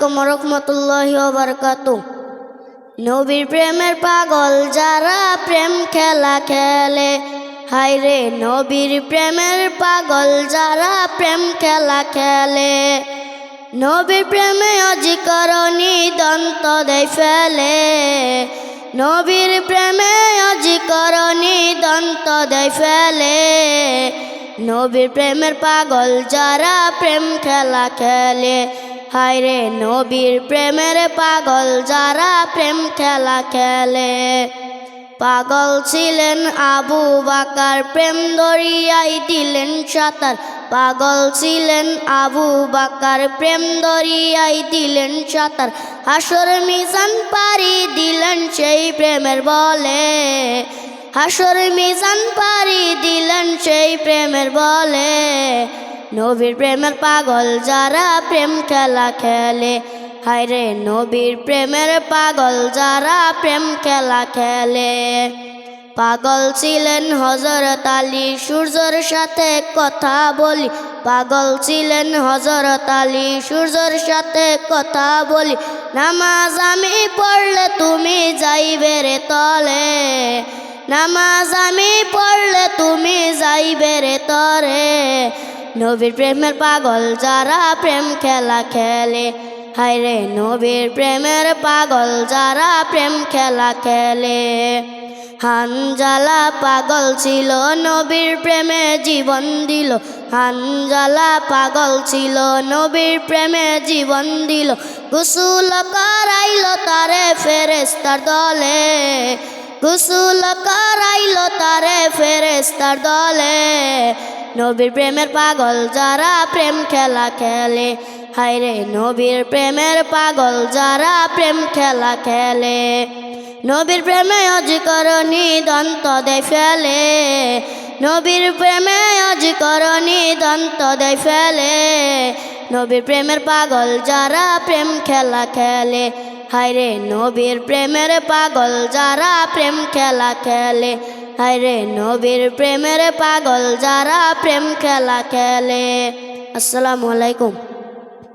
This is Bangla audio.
আলাইকুম ওয়া রাহমাতুল্লাহি ওয়া বারাকাতুহু। নবীর প্রেমের পাগল যারা প্রেম খেলা খেলে, হায়রে নবীর প্রেমের পাগল যারা প্রেম খেলা খেলে। নবীর প্রেমে অজিকরণী দন্ত দেয় ফেলে, নবীর প্রেমে অজিকরণী দন্ত দেয় ফেলে। নবীর প্রেমের পাগল যারা প্রেম খেলা খেলে, হায়রে নবীর প্রেমের পাগল যারা প্রেম খেলা খেলে। পাগল ছিলেন আবু বকর, প্রেম দরিয়ায় দিলেন সাঁতার। পাগল ছিলেন আবু বকর, প্রেম দরিয়ায় দিলেন সাঁতার। হাসর মিজান পারি দিলেন সেই প্রেমের বলে, হাসর মিজান পারি দিলেন সেই প্রেমের বলে। নবীর প্রেমের পাগল যারা প্রেম খেলা খেলে, হায়রে নবীর প্রেমের পাগল যারা প্রেম খেলা খেলে। পাগল ছিলেন হযরত আলী, সূর্যের সাথে কথা বলি। পাগল ছিলেন হযরত আলী, সূর্যের সাথে কথা বলি। নামাজ আমি পড়লে তুমি যাইবে রে তলে, নামাজ আমি পড়লে তুমি যাইবে রে তরে। নবীর প্রেমের পাগল যারা প্রেম খেলা খেলে, হায়রে নবীর প্রেমের পাগল যারা প্রেম খেলা খেলে। হানজালা পাগল ছিল নবীর প্রেমে জীবন দিল, হানজালা পাগল ছিল নবীর প্রেমে জীবন দিল। গোসল করাইল তারে ফেরেশতার দলে, গোসল করাইল তারে ফেরেশতার দলে। নবীর প্রেমের পাগল যারা প্রেম খেলা খেলে, হায়রে নবীর প্রেমের পাগল যারা প্রেম খেলা খেলে। নবীর প্রেমে অজিকরণী দন্ত দেয় ফেলে, নবীর প্রেমে অজিকরণী দন্ত দেয় ফেলে। নবীর প্রেমের পাগল যারা প্রেম খেলা খেলে, হায়রে নবীর প্রেমের পাগল যারা প্রেম খেলা খেলে, হায়রে নবীর প্রেমের পাগল যারা প্রেম খেলা খেলে। আসসালামু আলাইকুম।